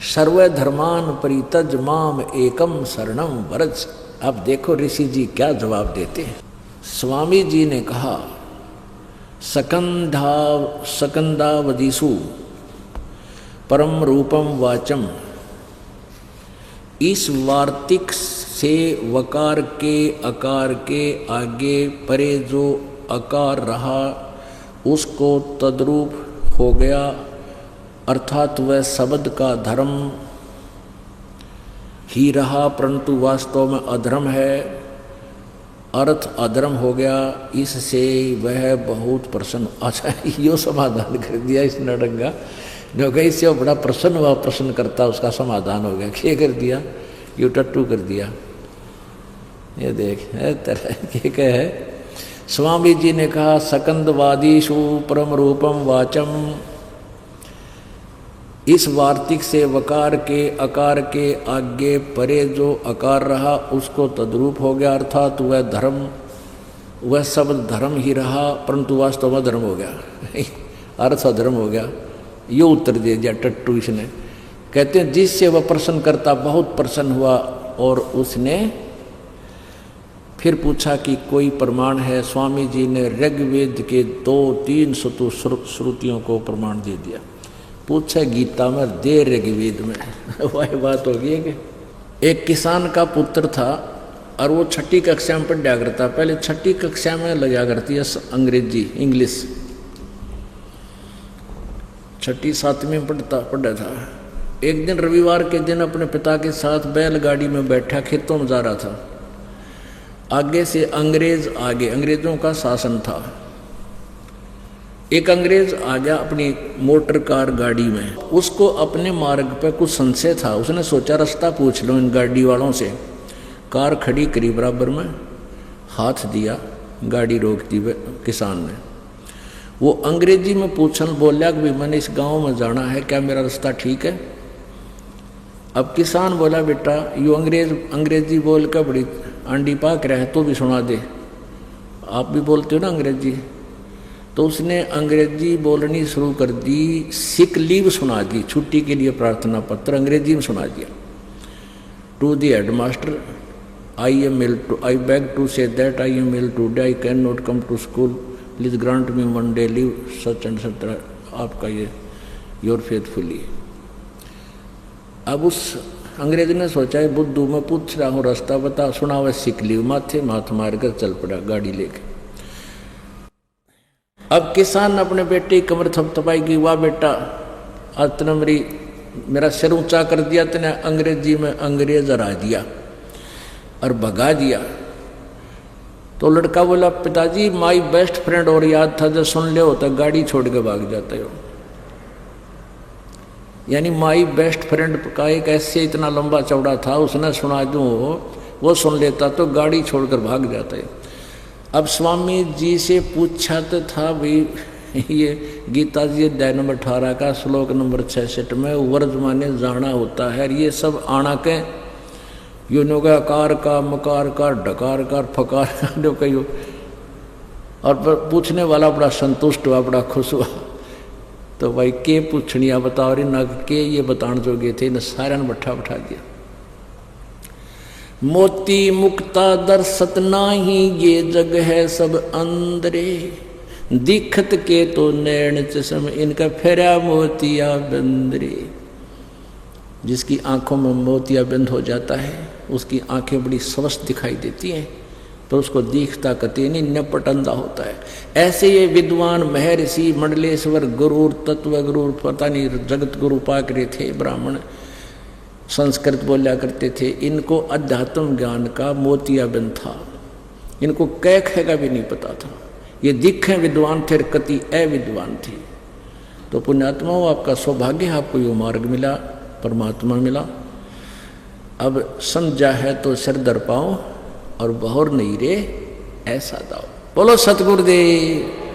सर्वधर्मान परित्यज माम एकम शरणम व्रज। अब देखो ऋषि जी क्या जवाब देते हैं। स्वामी जी ने कहा, सकंदावदिषु परम रूपम वाचम। इस वार्तिक से वकार के अकार के आगे परे जो अकार रहा उसको तद्रूप हो गया, अर्थात वह शब्द का धर्म ही रहा परंतु वास्तव में अधर्म है, अर्थ अधर्म हो गया। इससे वह बहुत प्रसन्न। अच्छा, यो समाधान कर दिया इस नडंगा जो गई से बड़ा प्रसन्न हुआ, प्रश्न करता उसका समाधान हो गया। क्या कर दिया? यू टट्टू कर दिया। ये देख है तरह के है। स्वामी जी ने कहा, सकंदवादीषु परम रूपम वाचम। इस वार्तिक से वकार के अकार के आगे परे जो अकार रहा उसको तद्रूप हो गया, अर्थात वह धर्म, वह शब्द धर्म ही रहा परंतु वास्तव में धर्म हो गया, अर्थ धर्म हो गया। ये उत्तर दे दिया टट्टू इसने। कहते हैं जिससे वह प्रसन्न करता बहुत प्रसन्न हुआ और उसने फिर पूछा कि कोई प्रमाण है। स्वामी जी ने ऋग्वेद के 2-3 श्रुतियों को प्रमाण दे दिया। पूछा गीता में, दे ऋग्वेद में। वही बात होगी कि एक किसान का पुत्र था और वो 6ठी कक्षा में पढ़ा करता। पहले 6ठी कक्षा में लगा करती है अंग्रेजी, इंग्लिश 6ठी 7वीं में पढ़ा था। एक दिन रविवार के दिन अपने पिता के साथ बैलगाड़ी में बैठा खेतों में जा रहा था। आगे से अंग्रेज आगे, अंग्रेजों का शासन था। एक अंग्रेज आ गया अपनी मोटर कार गाड़ी में। उसको अपने मार्ग पे कुछ संशय था। उसने सोचा रास्ता पूछ लो इन गाड़ी वालों से। कार खड़ी करी बराबर में, हाथ दिया, गाड़ी रोक दी किसान ने। वो अंग्रेजी में पूछने बोला कि मैंने इस गांव में जाना है, क्या मेरा रास्ता ठीक है? अब किसान बोला, बेटा यू अंग्रेजी बोल कर बड़ी आंडी पाक रहा है, तो भी सुना दे, आप भी बोलते हो ना अंग्रेजी। तो उसने अंग्रेजी बोलनी शुरू कर दी। सिक लीव सुना दी, छुट्टी के लिए प्रार्थना पत्र अंग्रेजी में सुना दिया। To the headmaster, I beg to say that I am ill today, I can not come to school, please grant me 1 day leave, such and such, आपका ये योर फेथफुली। अब उस अंग्रेज ने सोचा है बुद्धू मैं पूछ रहा हूँ रास्ता बता, सुना हुआ सिक लीव, माथे माथ मार कर चल पड़ा गाड़ी लेके। अब किसान अपने बेटे की कमर थपथपाई की, वाह बेटा आज तूने मेरा सिर ऊंचा कर दिया, तूने अंग्रेजी में अंग्रेज हरा दिया और भगा दिया। तो लड़का बोला, पिताजी माई बेस्ट फ्रेंड और याद था, जब सुन ले होता गाड़ी छोड़ के भाग जाते हो। यानी माई बेस्ट फ्रेंड का एक ऐसे इतना लंबा चौड़ा था, उसने सुना दूँ वो सुन लेता तो गाड़ी छोड़कर भाग जाता है। अब स्वामी जी से पूछा तो था भाई, ये गीता जी अध्याय नंबर 18 का श्लोक नंबर 66 में वर्ज माने जाना होता है। ये सब आना के यूनो का आकार का, मकार का, डकार का, फकार का जो कहो। और पूछने वाला बड़ा संतुष्ट हुआ, बड़ा खुश हुआ। तो भाई के पूछनिया बताओ रे ना के ये बताने जोगे थे, न सारे ने बैठा दिया। मोती मुक्ता दर्शत नाही, ये जग है सब अंदरे, दिखत के तो नैन चश्म, इनका फेरा मोतिया बंदरे। जिसकी आंखों में मोतिया बंद हो जाता है उसकी आंखें बड़ी स्वस्थ दिखाई देती हैं, तो उसको दिखता कते नहीं, नपट अंधा होता है। ऐसे ये विद्वान महर्षि मंडलेश्वर गुरु तत्व गुरु पता नहीं जगत गुरु पाक रहे थे, ब्राह्मण संस्कृत बोला करते थे। इनको अध्यात्म ज्ञान का मोतियाबिंद था। इनको कै खे का भी नहीं पता था। ये दिखे विद्वान थे, कति अविद्वान थे। तो पुण्यात्माओं, आपका सौभाग्य, आपको यो मार्ग मिला, परमात्मा मिला। अब समझा है तो सिर दर पाओ और बहुर नहीं रे ऐसा दाओ। बोलो सतगुरुदेव।